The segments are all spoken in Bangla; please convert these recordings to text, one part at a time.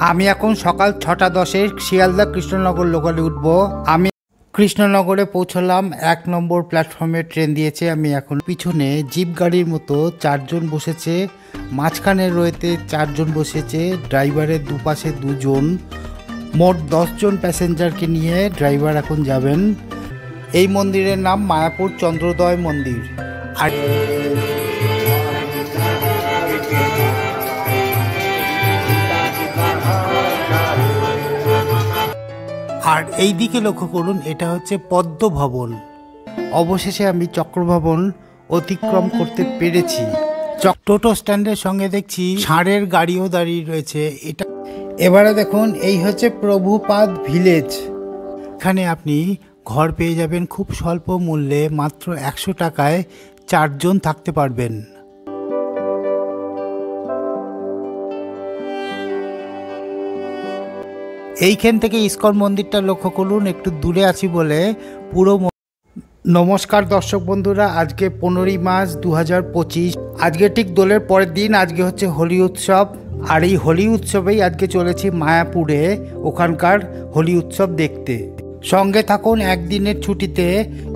আমি এখন সকাল 6:10 শিয়ালদা কৃষ্ণনগর লোকালে উঠব। আমি কৃষ্ণনগরে পৌঁছলাম। 1 নম্বর প্ল্যাটফর্মে ট্রেন দিয়েছে। আমি এখন পিছনে জিপ গাড়ির মতো 4 জন বসেছে, মাঝখানে রয়েছে 4 জন বসেছে, ড্রাইভারের দুপাশে 2 জন, মোট 10 জন প্যাসেঞ্জারকে নিয়ে ড্রাইভার এখন যাবেন। এই মন্দিরের নাম মায়াপুর চন্দ্রোদয় মন্দির। আর এই দিকে লক্ষ্য করুন, এটা হচ্ছে পদ্ম ভবন। অবশেষে আমি চক্রভবন অতিক্রম করতে পেরেছি। টোটো স্ট্যান্ডের সঙ্গে দেখছি ষাঁড়ের গাড়িও দাঁড়িয়ে রয়েছে। এটা এবারে দেখুন, এই হচ্ছে প্রভুপাদ ভিলেজ। এখানে আপনি ঘর পেয়ে যাবেন খুব স্বল্প মূল্যে, মাত্র 100 টাকায় 4 জন থাকতে পারবেন। এইখান থেকে ইস্কন মন্দিরটা লক্ষ্য করুন, একটু দূরে আছি বলে পুরো। নমস্কার দর্শক বন্ধুরা, আজকে 15ই মার্চ 2025। আজকে ঠিক দোলের পরের দিন। আজকে হচ্ছে হোলি উৎসব, আর এই হোলি উৎসবেই আজকে চলেছি মায়াপুরে, ওখানকার হোলি উৎসব দেখতে। সঙ্গে থাকুন। একদিনের ছুটিতে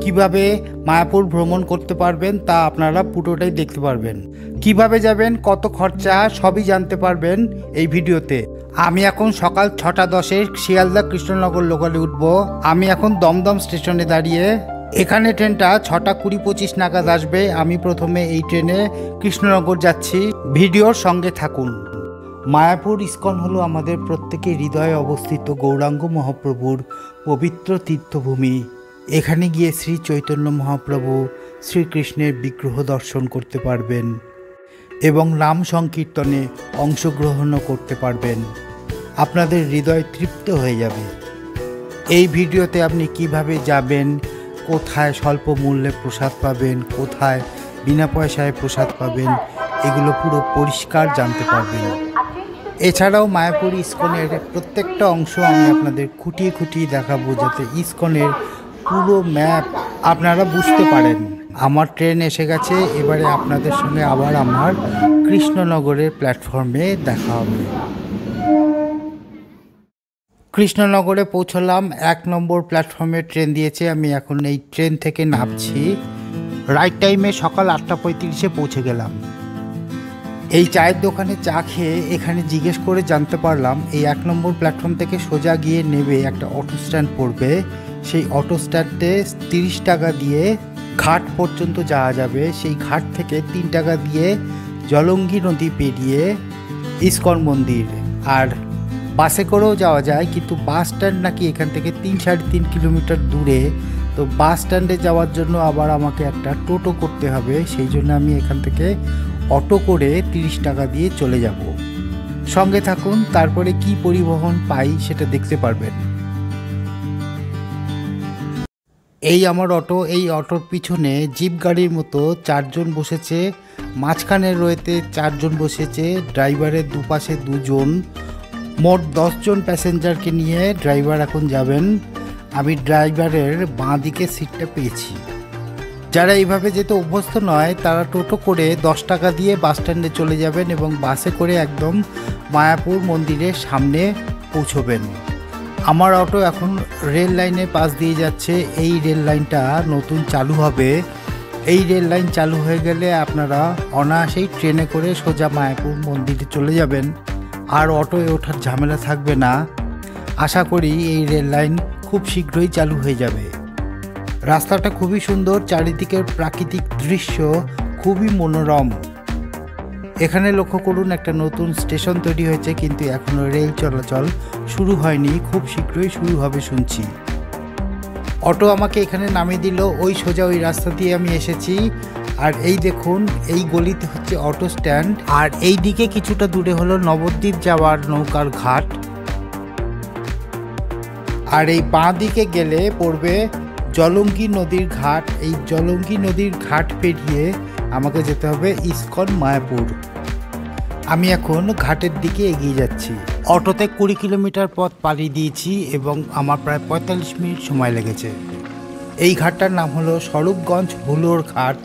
কিভাবে মায়াপুর ভ্রমণ করতে পারবেন তা আপনারা পুরোটাই দেখতে পারবেন। কিভাবে যাবেন, কত খরচা, সবই জানতে পারবেন এই ভিডিওতে। আমি এখন সকাল 6:10 শিয়ালদা কৃষ্ণনগর লোকালে উঠব। আমি এখন দমদম স্টেশনে দাঁড়িয়ে। এখানে ট্রেনটা 6:20-25 নাগাদ আসবে। আমি প্রথমে এই ট্রেনে কৃষ্ণনগর যাচ্ছি। ভিডিওর সঙ্গে থাকুন। মায়াপুর ইস্কন হলো আমাদের প্রত্যেকের হৃদয়ে অবস্থিত গৌরাঙ্গ মহাপ্রভুর পবিত্র তীর্থভূমি। এখানে গিয়ে শ্রী চৈতন্য মহাপ্রভু শ্রীকৃষ্ণের বিগ্রহ দর্শন করতে পারবেন এবং নাম সংকীর্তনে অংশগ্রহণও করতে পারবেন। আপনাদের হৃদয় তৃপ্ত হয়ে যাবে। এই ভিডিওতে আপনি কিভাবে যাবেন, কোথায় স্বল্প মূল্যে প্রসাদ পাবেন, কোথায় বিনা পয়সায় প্রসাদ পাবেন, এগুলো পুরো পরিষ্কার জানতে পারবেন। এছাড়াও মায়াপুর ইস্কনের প্রত্যেকটা অংশ আমি আপনাদের খুঁটিয়ে খুঁটিয়ে দেখাবো, যাতে ইস্কনের পুরো ম্যাপ আপনারা বুঝতে পারেন। আমার ট্রেন এসে গেছে। এবারে আপনাদের সঙ্গে আবার আমার কৃষ্ণনগরের প্ল্যাটফর্মে দেখা হবে। কৃষ্ণনগরে পৌঁছলাম। 1 নম্বর প্ল্যাটফর্মে ট্রেন দিয়েছে। আমি এখন এই ট্রেন থেকে নামছি। রাইট টাইমে সকাল 8:35-এ পৌঁছে গেলাম। এই চায়ের দোকানে চা খেয়ে এখানে জিজ্ঞেস করে জানতে পারলাম, এই 1 নম্বর প্ল্যাটফর্ম থেকে সোজা গিয়ে নেবে একটা অটো স্ট্যান্ড পড়বে। সেই অটো স্ট্যান্ডে 30 টাকা দিয়ে ঘাট পর্যন্ত যাওয়া যাবে। সেই ঘাট থেকে 3 টাকা দিয়ে জলঙ্গি নদী পেরিয়ে ইস্কন মন্দির। আর বাসে করেও যাওয়া যায়, কিন্তু বাস স্ট্যান্ড নাকি এখান থেকে 3-3.5 কিলোমিটার দূরে। তো বাস স্ট্যান্ডে যাওয়ার জন্য আবার আমাকে একটা টোটো করতে হবে। সেই জন্য আমি এখান থেকে অটো করে 30 টাকা দিয়ে চলে যাব। সঙ্গে থাকুন, তারপরে কি পরিবহন পাই সেটা দেখতে পারবেন। এই আমার অটো। এই অটোর পিছনে জিপ গাড়ির মতো 4 জন বসেছে, মাঝখানে রয়েছে 4 জন বসেছে, ড্রাইভারের দুপাশে 2 জন, মোট 10 জন প্যাসেঞ্জারকে নিয়ে ড্রাইভার এখন যাবেন। আমি ড্রাইভারের বাঁ দিকে সিটটা পেয়েছি। যারা এইভাবে যেতে অভ্যস্ত নয় তারা টোটো করে 10 টাকা দিয়ে বাস স্ট্যান্ডে চলে যাবেন এবং বাসে করে একদম মায়াপুর মন্দিরের সামনে পৌঁছবেন। আমার অটো এখন রেল লাইনের পাশ দিয়ে যাচ্ছে। এই রেল লাইনটা নতুন চালু হবে। এই রেল লাইন চালু হয়ে গেলে আপনারা অনায়াসেই ট্রেনে করে সোজা মায়াপুর মন্দিরে চলে যাবেন। আর অটোয় ওঠার ঝামেলা থাকবে না। আশা করি এই রেল লাইন খুব শীঘ্রই চালু হয়ে যাবে। রাস্তাটা খুবই সুন্দর, চারিদিকের প্রাকৃতিক দৃশ্য খুবই মনোরম। এখানে লক্ষ্য করুন, একটা নতুন স্টেশন তৈরি হয়েছে, কিন্তু এখনও রেল চলাচল শুরু হয়নি। খুব শীঘ্রই শুরু হবে শুনছি। অটো আমাকে এখানে নামিয়ে দিল। ওই সোজা ওই রাস্তা দিয়ে আমি এসেছি। আর এই দেখুন, এই গলিতে হচ্ছে অটো স্ট্যান্ড। আর এই দিকে কিছুটা দূরে হলো নবদ্বীপ যাওয়ার নৌকার ঘাট। আর এই বাঁ দিকে গেলে পড়বে জলঙ্গি নদীর ঘাট। এই জলঙ্গি নদীর ঘাট পেরিয়ে আমাকে যেতে হবে ইস্কন মায়াপুর। আমি এখন ঘাটের দিকে এগিয়ে যাচ্ছি। অটোতে 20 কিলোমিটার পথ পাড়ি দিয়েছি এবং আমার প্রায় 45 মিনিট সময় লেগেছে। এই ঘাটটার নাম হলো স্বরূপগঞ্জ হুলোর ঘাট।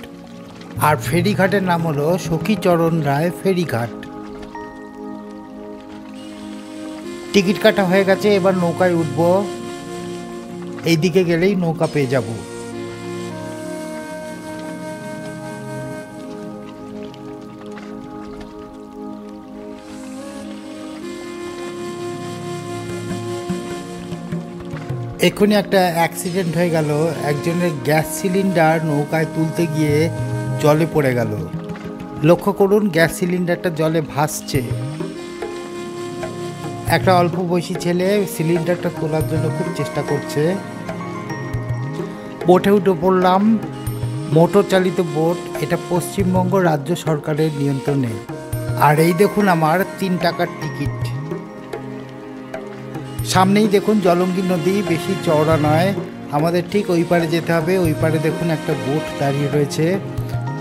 আর ফেরিঘাটের নাম হলো সখীচরণ রায় ফেরিঘাট। টিকিট কাটা হয়ে গেছে, এবার নৌকায় উঠব। এই দিকে গেলেই নৌকা পেয়ে যাব। এক্ষুনি একটা অ্যাক্সিডেন্ট হয়ে গেল। একজনের গ্যাস সিলিন্ডার নৌকায় তুলতে গিয়ে জলে পড়ে গেল। লক্ষ্য করুন, গ্যাস সিলিন্ডারটা জলে ভাসছে। একটা অল্প বয়সী ছেলে সিলিন্ডারটা তোলার জন্য খুব চেষ্টা করছে। বোটে উঠে পড়লাম। মোটর চালিত বোট, এটা পশ্চিমবঙ্গ রাজ্য সরকারের নিয়ন্ত্রণে। আর এই দেখুন আমার 3 টাকার টিকিট। সামনেই দেখুন জলঙ্গি নদী, বেশি চওড়া নয়। আমাদের ঠিক ওই পারে যেতে হবে। ওই পারে দেখুন একটা বোট দাঁড়িয়ে রয়েছে,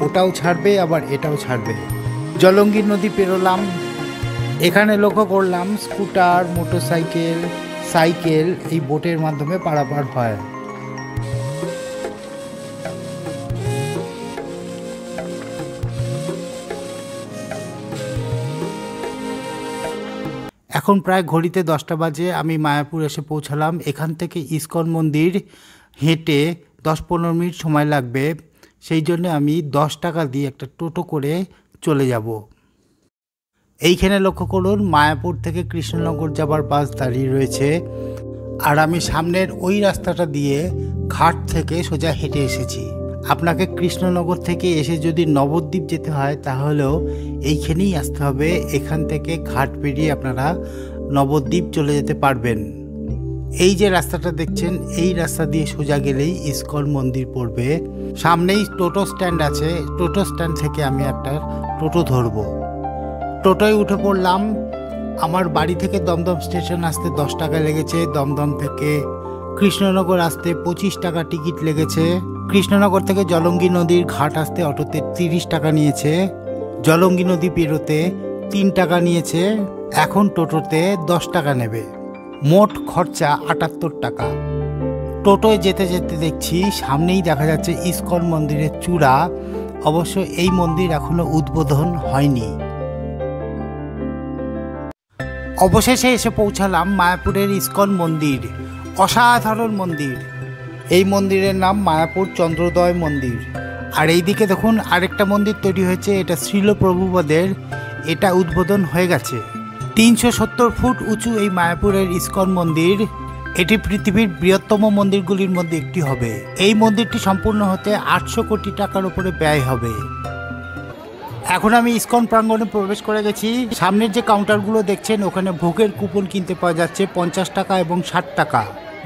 ওটাও ছাড়বে আবার এটাও ছাড়বে। জলঙ্গি নদী পেরোলাম। এখানে লক্ষ্য করলাম স্কুটার, মোটরসাইকেল, সাইকেল এই বোটের মাধ্যমে পারাপার হয়। এখন প্রায় ঘড়িতে 10টা বাজে। আমি মায়াপুর এসে পৌঁছালাম। এখান থেকে ইস্কন মন্দির হেঁটে 10-15 মিনিট সময় লাগবে। সেই জন্য আমি 10 টাকা দিয়ে একটা টোটো করে চলে যাব। এইখানে লক্ষ্য করুন, মায়াপুর থেকে কৃষ্ণনগর যাবার বাস দাঁড়িয়ে রয়েছে। আর আমি সামনের ওই রাস্তাটা দিয়ে ঘাট থেকে সোজা হেঁটে এসেছি। আপনাকে কৃষ্ণনগর থেকে এসে যদি নবদ্বীপ যেতে হয় তাহলেও এইখানেই আসতে হবে। এখান থেকে ঘাট পেরিয়ে আপনারা নবদ্বীপ চলে যেতে পারবেন। এই যে রাস্তাটা দেখছেন, এই রাস্তা দিয়ে সোজা গেলেই ইস্কন মন্দির পড়বে। সামনেই টোটো স্ট্যান্ড আছে। টোটো স্ট্যান্ড থেকে আমি একটা টোটো ধরবো। টোটোয় উঠে পড়লাম। আমার বাড়ি থেকে দমদম স্টেশন আসতে 10 টাকা লেগেছে। দমদম থেকে কৃষ্ণনগর আসতে 25 টাকা টিকিট লেগেছে। কৃষ্ণনগর থেকে জলঙ্গি নদীর ঘাট আসতে অটোতে 30 টাকা নিয়েছে। জলঙ্গি নদী পেরোতে 3 টাকা নিয়েছে। এখন টোটোতে 10 টাকা নেবে। মোট খরচা 78 টাকা। টোটোয় যেতে যেতে দেখছি সামনেই দেখা যাচ্ছে ইস্কন মন্দিরের চূড়া। অবশ্য এই মন্দির এখনো উদ্বোধন হয়নি। অবশেষে এসে পৌঁছালাম মায়াপুরের ইস্কন মন্দির। অসাধারণ মন্দির। এই মন্দিরের নাম মায়াপুর চন্দ্রোদয় মন্দির। আর এই দিকে দেখুন আরেকটা মন্দির তৈরি হয়েছে, এটা শ্রীল প্রভুপাদের। এটা উদ্বোধন হয়ে গেছে। 370 ফুট উঁচু এই মায়াপুরের ইস্কন মন্দির। এটি পৃথিবীর বৃহত্তম মন্দিরগুলির মধ্যে একটি হবে। এই মন্দিরটি সম্পূর্ণ হতে 800 কোটি টাকার উপরে ব্যয় হবে। এখন আমি ইস্কন প্রাঙ্গণে প্রবেশ করে গেছি। সামনের যে কাউন্টারগুলো দেখছেন ওখানে ভোগের কুপন কিনতে পাওয়া যাচ্ছে 50 টাকা এবং 60 টাকা।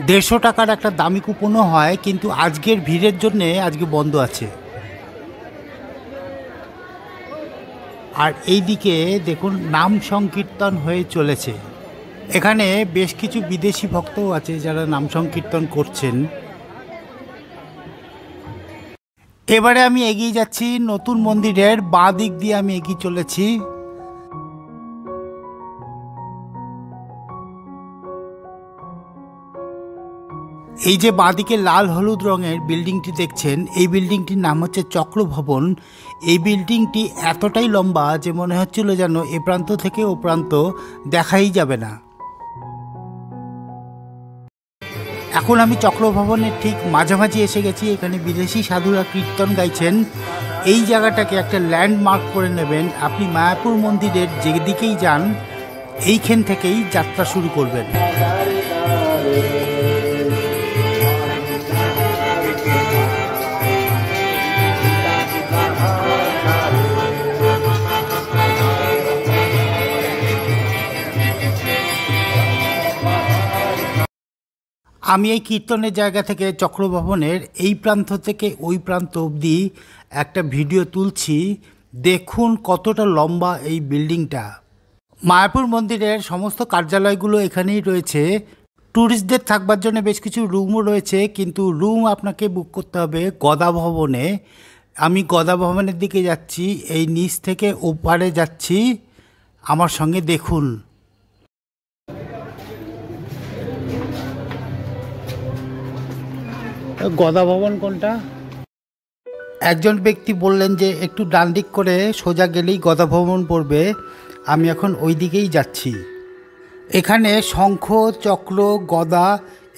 150 টাকার একটা দামি কুপনও হয়, কিন্তু আজকের ভিড়ের জন্য আজকে বন্ধ আছে। আর এই দিকে দেখুন নাম সংকীর্তন হয়ে চলেছে। এখানে বেশ কিছু বিদেশি ভক্তও আছে যারা নাম সংকীর্তন করছেন। এবারে আমি এগিয়ে যাচ্ছি নতুন মন্দিরের বাঁ দিক দিয়ে আমি এগিয়ে চলেছি। এই যে বাঁদিকে লাল হলুদ রঙের বিল্ডিংটি দেখছেন, এই বিল্ডিংটির নাম হচ্ছে চক্র ভবন। এই বিল্ডিংটি এতটাই লম্বা যে মনে হচ্ছিল যেন এ প্রান্ত থেকে ও প্রান্ত দেখাই যাবে না। এখন আমি চক্র ভবনের ঠিক মাঝামাঝি এসে গেছি। এখানে বিদেশি সাধুরা কীর্তন গাইছেন। এই জায়গাটাকে একটা ল্যান্ডমার্ক করে নেবেন। আপনি মায়াপুর মন্দিরের যেদিকেই যান এইখান থেকেই যাত্রা শুরু করবেন। আমি এই কীর্তনের জায়গা থেকে চক্রভবনের এই প্রান্ত থেকে ওই প্রান্ত অবধি একটা ভিডিও তুলছি। দেখুন কতটা লম্বা এই বিল্ডিংটা। মায়াপুর মন্দিরের সমস্ত কার্যালয়গুলো এখানেই রয়েছে। ট্যুরিস্টদের থাকবার জন্য বেশ কিছু রুমও রয়েছে, কিন্তু রুম আপনাকে বুক করতে হবে গদা ভবনে। আমি গদা ভবনের দিকে যাচ্ছি, এই নিচ থেকে ওপারে যাচ্ছি। আমার সঙ্গে দেখুন। গদা ভবন কোনটা? একজন ব্যক্তি বললেন যে একটু ডান দিক করে সোজা গেলেই গদা ভবন পড়বে। আমি এখন ওই দিকেই যাচ্ছি। এখানে শঙ্খ, চক্র, গদা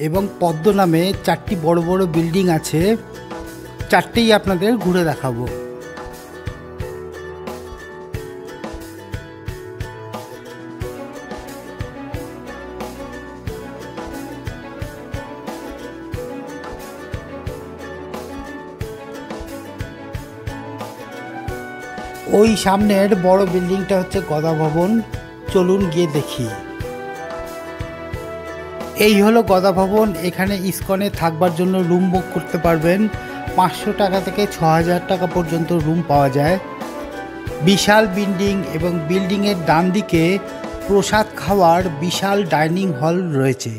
এবং পদ্ম নামে 4টি বড় বড় বিল্ডিং আছে। 4টেই আপনাদের ঘুরে দেখাবো। ওই সামনের বড় বিল্ডিংটা হচ্ছে গদা ভবন। চলুন গিয়ে দেখি। এই হলো গদা ভবন। এখানে ইসকনে থাকবার জন্য রুম বুক করতে পারবেন। 500 টাকা থেকে 6000 টাকা পর্যন্ত রুম পাওয়া যায়। বিশাল বিল্ডিং এবং বিল্ডিংয়ের ডান দিকে প্রসাদ খাওয়ার বিশাল ডাইনিং হল রয়েছে।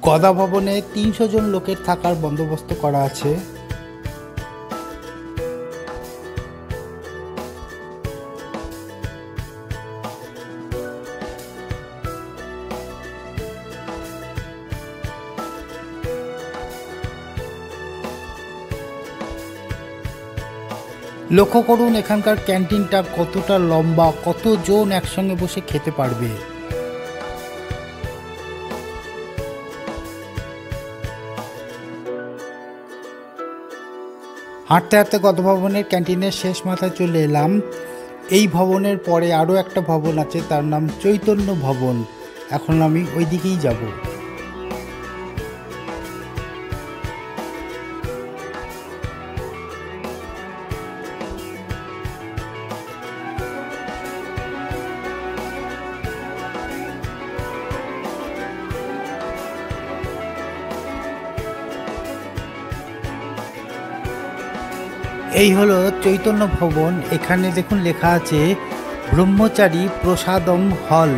গদা ভবনে 300 জন লোকের থাকার বন্দোবস্ত করা আছে। লক্ষ্য করুন এখানকার ক্যান্টিনটা কতটা লম্বা, কতজন একসঙ্গে বসে খেতে পারবে। হাঁটতে হাঁটতে গদা ভবনের ক্যান্টিনের শেষ মাথায় চলে এলাম। এই ভবনের পরে আরও একটা ভবন আছে, তার নাম চৈতন্য ভবন। এখন আমি ওই দিকেই যাব। এই হলো চৈতন্য ভবন। এখানে দেখুন লেখা আছে ব্রহ্মচারী প্রসাদম হল।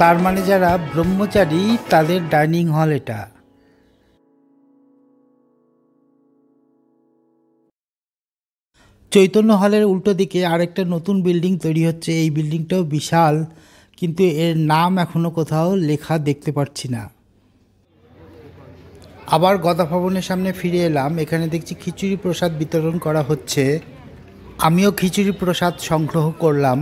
তার মানে যারা ব্রহ্মচারী তাদের ডাইনিং হল এটা। চৈতন্য হলের উল্টো দিকে আরেকটা নতুন বিল্ডিং তৈরি হচ্ছে। এই বিল্ডিংটাও বিশাল, কিন্তু এর নাম এখনো কোথাও লেখা দেখতে পাচ্ছি না। আবার গদা ভবনের সামনে ফিরে এলাম। এখানে দেখছি খিচুড়ি প্রসাদ বিতরণ করা হচ্ছে। আমিও খিচুড়ি প্রসাদ সংগ্রহ করলাম।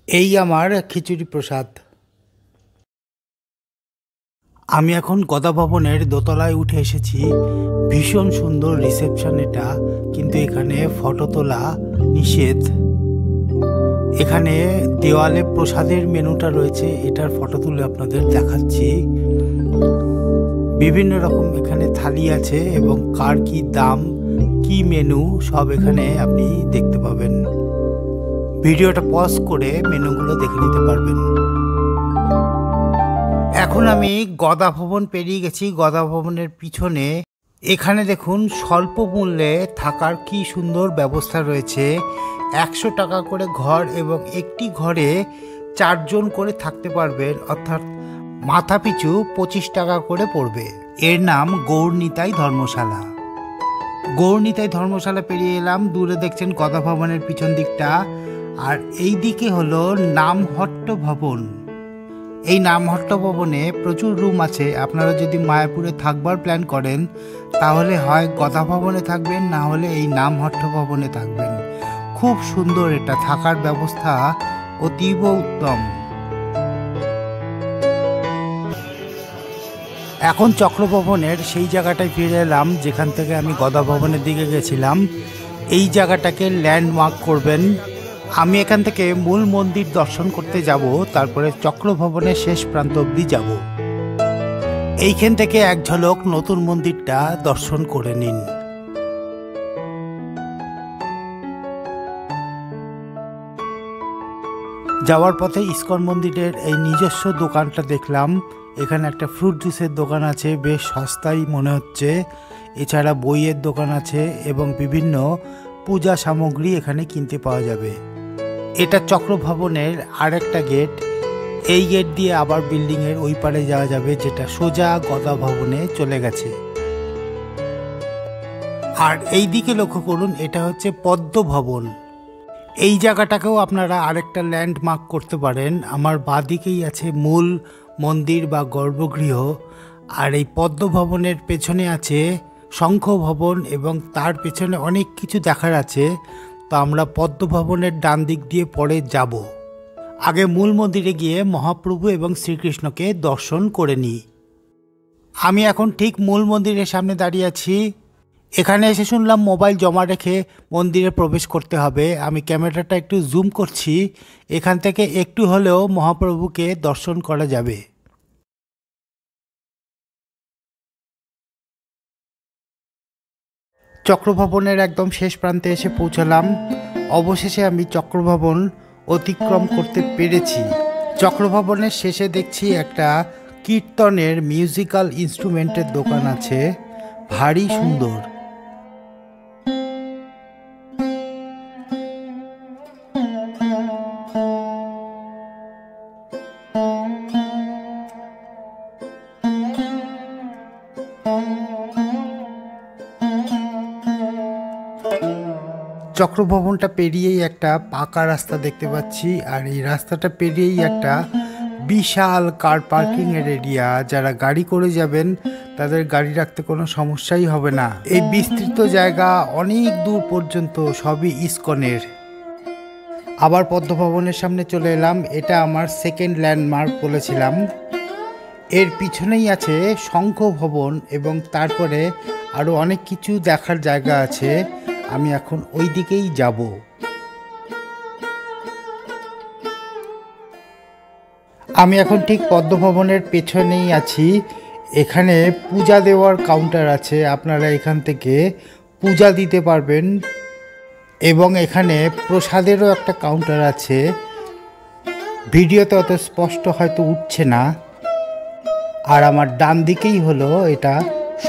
এই আমার খিচুড়ি প্রসাদ। আমি এখন গদা ভবনের দোতলায় উঠে এসেছি। ভীষণ সুন্দর রিসেপশন এটা, কিন্তু এখানে ফটো তোলা নিষেধ। এখানে দেওয়ালে প্রসাদের মেনুটা রয়েছে, এটার ফটো তুলে আপনাদের দেখাচ্ছি। বিভিন্ন রকম এখানে থালি আছে এবং কার কি দাম, কি মেনু সব এখানে আপনি দেখতে পাবেন। ভিডিওটা পজ করে মেনুগুলো দেখে নিতে পারবেন। এখন আমি গদা ভবন পেরিয়ে গেছি। গদা ভবনের পিছনে এখানে দেখুন স্বল্প মূল্যে থাকার কি সুন্দর ব্যবস্থা রয়েছে। 100 টাকা করে ঘর এবং একটি ঘরে 4 জন করে থাকতে পারবেন, অর্থাৎ মাথা পিছু 25 টাকা করে পড়বে। এর নাম গৌরনিতাই ধর্মশালা। গৌরনিতাই ধর্মশালা পেরিয়ে এলাম। দূরে দেখছেন গদা ভবনের পিছন দিকটা, আর এই দিকে হলো নামহট্ট ভবন। এই নামহট্ট ভবনে প্রচুর রুম আছে। আপনারা যদি মায়াপুরে থাকবার প্ল্যান করেন তাহলে হয় গদা ভবনে থাকবেন, না হলে এই নামহট্ট ভবনে থাকবেন। খুব সুন্দর, এটা থাকার ব্যবস্থা অতীব উত্তম। এখন চক্রভবনের সেই জায়গাটায় ফিরে এলাম যেখান থেকে আমি গদা ভবনের দিকে গেছিলাম। এই জায়গাটাকে ল্যান্ডমার্ক করবেন। আমি এখান থেকে মূল মন্দির দর্শন করতে যাব, তারপরে চক্রভবনের শেষ প্রান্ত অবধি যাব। এইখান থেকে এক ঝলক নতুন মন্দিরটা দর্শন করে নিন। যাওয়ার পথে ইস্কন মন্দিরের এই নিজস্ব দোকানটা দেখলাম। এখানে একটা ফ্রুট জুসের দোকান আছে, বেশ সস্তাই মনে হচ্ছে। এছাড়া বইয়ের দোকান আছে এবং বিভিন্ন পূজা সামগ্রী এখানে কিনতে পাওয়া যাবে। এটা চক্রভবনের আরেকটা গেট। এই গেট দিয়ে আবার বিল্ডিংয়ের ওই পারে যাওয়া যাবে, যেটা সোজা গদা ভবনে চলে গেছে। আর এই দিকে লক্ষ্য করুন, এটা হচ্ছে পদ্ম ভবন। এই জায়গাটাকেও আপনারা আরেকটা ল্যান্ডমার্ক করতে পারেন। আমার বাঁ দিকেই আছে মূল মন্দির বা গর্ভগৃহ। আর এই পদ্ম ভবনের পেছনে আছে শঙ্খ ভবন এবং তার পেছনে অনেক কিছু দেখার আছে। তো আমরা পদ্ম ভবনের ডান দিক দিয়ে পরে যাব। আগে মূল মন্দিরে গিয়ে মহাপ্রভু এবং শ্রীকৃষ্ণকে দর্শন করে নিই। আমি এখন ঠিক মূল মন্দিরের সামনে দাঁড়িয়ে আছি। এখানে এসে শুনলাম মোবাইল জমা রেখে মন্দিরে প্রবেশ করতে হবে। আমি ক্যামেরাটা একটু জুম করছি, এখান থেকে একটু হলেও মহাপ্রভুকে দর্শন করা যাবে। চক্রভবনের একদম শেষ প্রান্তে এসে পৌঁছালাম। অবশেষে আমি চক্রভবন অতিক্রম করতে পেরেছি। চক্রভবনের শেষে দেখছি একটা কীর্তনের মিউজিক্যাল ইনস্ট্রুমেন্টের দোকান আছে, ভারী সুন্দর। চক্রভবনটা পেরিয়েই একটা পাকা রাস্তা দেখতে পাচ্ছি, আর এই রাস্তাটা পেরিয়েই একটা বিশাল কার পার্কিং এর এরিয়া। যারা গাড়ি করে যাবেন তাদের গাড়ি রাখতে কোনো সমস্যাই হবে না। এই বিস্তৃত জায়গা অনেক দূর পর্যন্ত সবই ইসকনের। আবার পদ্মভবনের সামনে চলে এলাম। এটা আমার সেকেন্ড ল্যান্ডমার্ক বলেছিলাম। এর পিছনেই আছে শঙ্খ ভবন এবং তারপরে আরও অনেক কিছু দেখার জায়গা আছে। আমি এখন ওই দিকেই যাব। আমি এখন ঠিক পদ্মভবনের পেছনেই আছি। এখানে পূজা দেওয়ার কাউন্টার আছে, আপনারা এখান থেকে পূজা দিতে পারবেন। এবং এখানে প্রসাদেরও একটা কাউন্টার আছে, ভিডিওতে অত স্পষ্ট হয়তো উঠছে না। আর আমার ডান দিকেই হলো এটা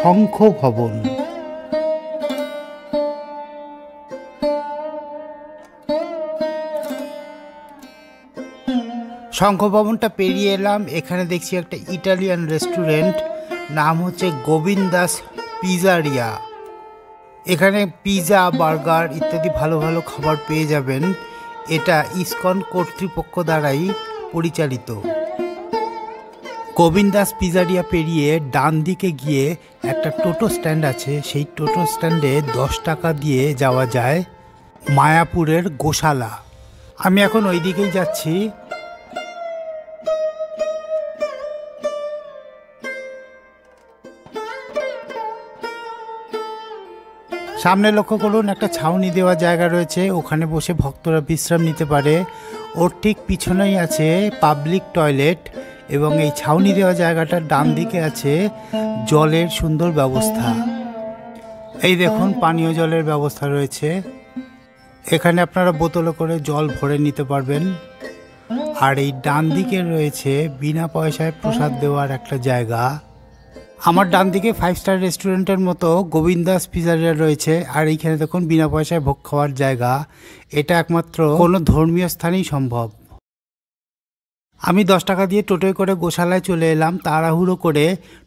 শঙ্খ ভবন। শঙ্খ ভবনটা পেরিয়ে এলাম। এখানে দেখছি একটা ইটালিয়ান রেস্টুরেন্ট, নাম হচ্ছে গোবিন্দাস পিজারিয়া। এখানে পিজা, বার্গার ইত্যাদি ভালো ভালো খাবার পেয়ে যাবেন। এটা ইসকন কর্তৃপক্ষ দ্বারাই পরিচালিত। গোবিন্দাস পিজারিয়া পেরিয়ে ডান দিকে গিয়ে একটা টোটো স্ট্যান্ড আছে, সেই টোটো স্ট্যান্ডে 10 টাকা দিয়ে যাওয়া যায় মায়াপুরের গোশালা। আমি এখন ওই দিকেই যাচ্ছি। সামনে লক্ষ্য করুন, একটা ছাউনি দেওয়া জায়গা রয়েছে, ওখানে বসে ভক্তরা বিশ্রাম নিতে পারে। ওর ঠিক পিছনেই আছে পাবলিক টয়লেট এবং এই ছাউনি দেওয়া জায়গাটার ডান দিকে আছে জলের সুন্দর ব্যবস্থা। এই দেখুন, পানীয় জলের ব্যবস্থা রয়েছে। এখানে আপনারা বোতলে করে জল ভরে নিতে পারবেন। আর এই ডান দিকে রয়েছে বিনা পয়সায় প্রসাদ দেওয়ার একটা জায়গা। আমার ডান দিকে 5 স্টার রেস্টুরেন্টের মতো গোবিন্দাস পিজারিয়া রয়েছে। আর এইখানে দেখুন বিনা পয়সায় ভোগ খাওয়ার জায়গা। এটা একমাত্র কোনো ধর্মীয় স্থানেই সম্ভব। আমি 10 টাকা দিয়ে টোটোয় করে গোশালায় চলে এলাম। তাড়াহুড়ো করে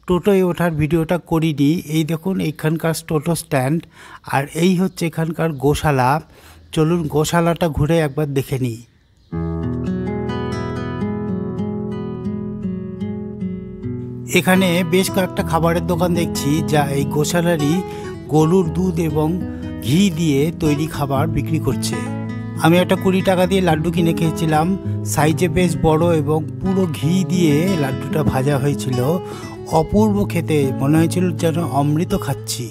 টোটোয় ওঠার ভিডিওটা করিনি। এই দেখুন এখানকার টোটো স্ট্যান্ড, আর এই হচ্ছে এখানকার গোশালা। চলুন গোশালাটা ঘুরে একবার দেখে নিই। এখানে বেশ কয়েকটা খাবারের দোকান দেখছি, যা এই গোশালারই গরুর দুধ এবং ঘি দিয়ে তৈরি খাবার বিক্রি করছে। আমি একটা 20 টাকা দিয়ে লাড্ডু কিনে খেয়েছিলাম। সাইজে বেশ বড় এবং পুরো ঘি দিয়ে লাড্ডুটা ভাজা হয়েছিল। অপূর্ব খেতে, মনে হয়েছিল যেন অমৃত খাচ্ছি।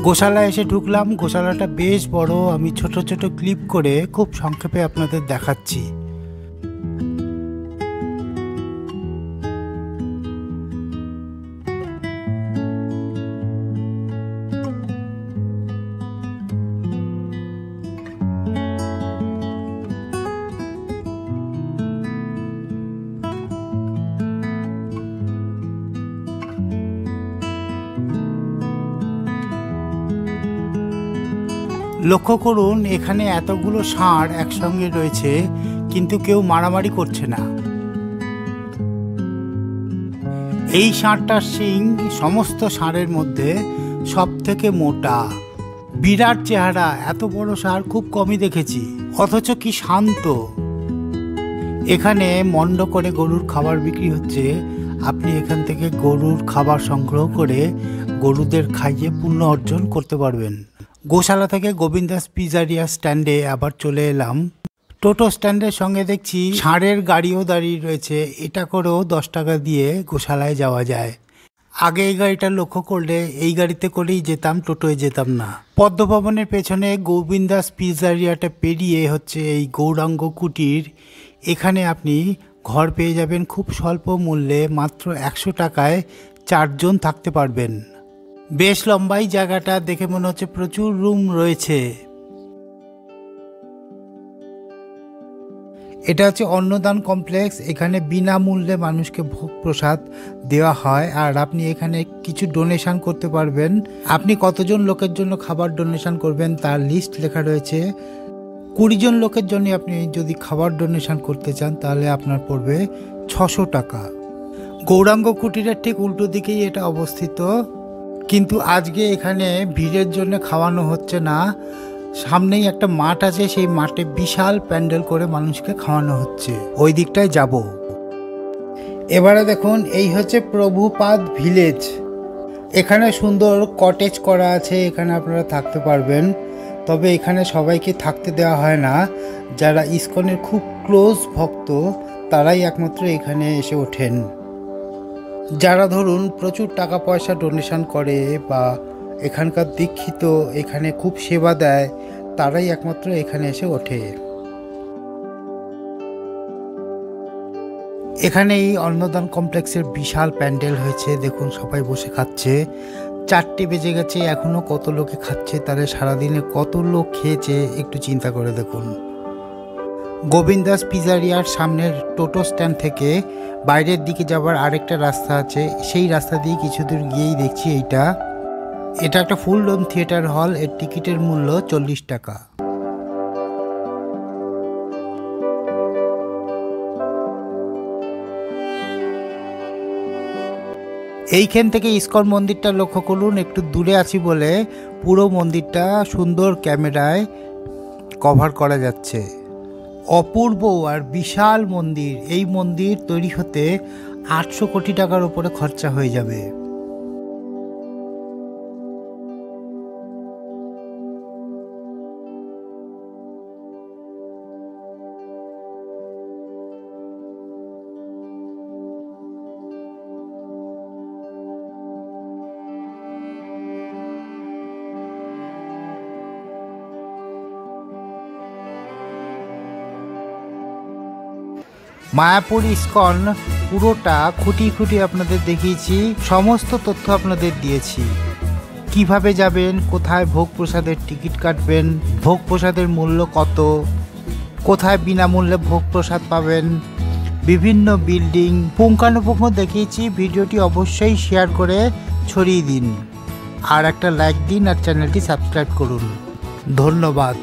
গোশালা এসে ঢুকলাম। গোশালাটা বেশ বড়। আমি ছোট ছোট ক্লিপ করে খুব সংক্ষেপে আপনাদের দেখাচ্ছি। লক্ষ্য করুন, এখানে এতগুলো ষাঁড় একসঙ্গে রয়েছে, কিন্তু কেউ মারামারি করছে না। এই ষাঁড়টার শিং সমস্ত ষাঁড়ের মধ্যে সব থেকে মোটা। বিরাট চেহারা, এত বড় ষাঁড় খুব কমই দেখেছি, অথচ কি শান্ত। এখানে মন্ড করে গরুর খাবার বিক্রি হচ্ছে। আপনি এখান থেকে গরুর খাবার সংগ্রহ করে গরুদের খাইয়ে পুণ্য অর্জন করতে পারবেন। গোশালা থেকে গোবিন্দাস পিজারিয়া স্ট্যান্ডে আবার চলে এলাম। টোটো স্ট্যান্ডের সঙ্গে দেখছি ষাঁড়ের গাড়িও দাঁড়িয়ে রয়েছে। এটা করেও 10 টাকা দিয়ে গোশালায় যাওয়া যায়। আগে এই গাড়িটা লক্ষ্য করলে এই গাড়িতে করেই যেতাম, টোটোয় যেতাম না। পদ্মভবনের পেছনে গোবিন্দাস পিজারিয়াটা পেরিয়ে হচ্ছে এই গৌরাঙ্গ কুটির। এখানে আপনি ঘর পেয়ে যাবেন খুব স্বল্প মূল্যে, মাত্র 100 টাকায় 4 জন থাকতে পারবেন। বেশ লম্বাই জায়গাটা, দেখে মনে হচ্ছে প্রচুর রুম রয়েছে। এটা হচ্ছে অন্নদান কমপ্লেক্স। এখানে বিনামূল্যে মানুষকে ভোগ প্রসাদ দেওয়া হয়, আর আপনি এখানে কিছু ডোনেশন করতে পারবেন। আপনি কতজন লোকের জন্য খাবার ডোনেশন করবেন তার লিস্ট লেখা রয়েছে। 20 জন লোকের জন্য আপনি যদি খাবার ডোনেশন করতে চান তাহলে আপনার পড়বে 600 টাকা। গৌরাঙ্গ কুটিরের ঠিক উল্টো দিকেই এটা অবস্থিত, কিন্তু আজকে এখানে ভিড়ের জন্য খাওয়ানো হচ্ছে না। সামনেই একটা মাঠ আছে, সেই মাঠে বিশাল প্যান্ডেল করে মানুষকে খাওয়ানো হচ্ছে। ওই দিকটায় যাব। এবারে দেখুন, এই হচ্ছে প্রভুপাদ ভিলেজ। এখানে সুন্দর কটেজ করা আছে, এখানে আপনারা থাকতে পারবেন। তবে এখানে সবাইকে থাকতে দেওয়া হয় না। যারা ইসকনের খুব ক্লোজ ভক্ত তারাই একমাত্র এখানে এসে ওঠেন। যারা ধরুন প্রচুর টাকা পয়সা ডোনেশন করে বা এখানকার দীক্ষিত, এখানে খুব সেবা দেয়, তারাই একমাত্র এখানে এসে ওঠে। এখানে এই অন্নদান কমপ্লেক্সের বিশাল প্যান্ডেল হয়েছে। দেখুন সবাই বসে খাচ্ছে। 4টে বেজে গেছে, এখনো কত লোকে খাচ্ছে। তাহলে সারাদিনে কত লোক খেয়েছে একটু চিন্তা করে দেখুন। গোবিন্দাস পিজারিয়ার সামনের টোটো স্ট্যান্ড থেকে বাইরের দিকে যাবার আরেকটা রাস্তা আছে, সেই রাস্তা দিয়ে কিছু দূর গিয়েই দেখছি এটা একটা ফুল ডোম থিয়েটার হল। এর টিকিটের মূল্য 40 টাকা। এইখান থেকে ইসকন মন্দিরটা লক্ষ্য করুন। একটু দূরে আছি বলে পুরো মন্দিরটা সুন্দর ক্যামেরায় কভার করা যাচ্ছে। অপূর্ব আর বিশাল মন্দির। এই মন্দির তৈরি হতে 800 কোটি টাকার উপরে খরচা হয়ে যাবে। মায়াপুর ইসকন পুরোটা খুঁটিয়ে খুঁটিয়ে আপনাদের দেখিয়েছি, সমস্ত তথ্য আপনাদের দিয়েছি। কিভাবে যাবেন, কোথায় ভোগ প্রসাদের টিকিট কাটবেন, ভোগ প্রসাদের মূল্য কত, কোথায় বিনামূল্যে ভোগ প্রসাদ পাবেন, বিভিন্ন বিল্ডিং পুঙ্খানুপুঙ্খ দেখিয়েছি। ভিডিওটি অবশ্যই শেয়ার করে ছড়িয়ে দিন, আর একটা লাইক দিন, আর চ্যানেলটি সাবস্ক্রাইব করুন। ধন্যবাদ।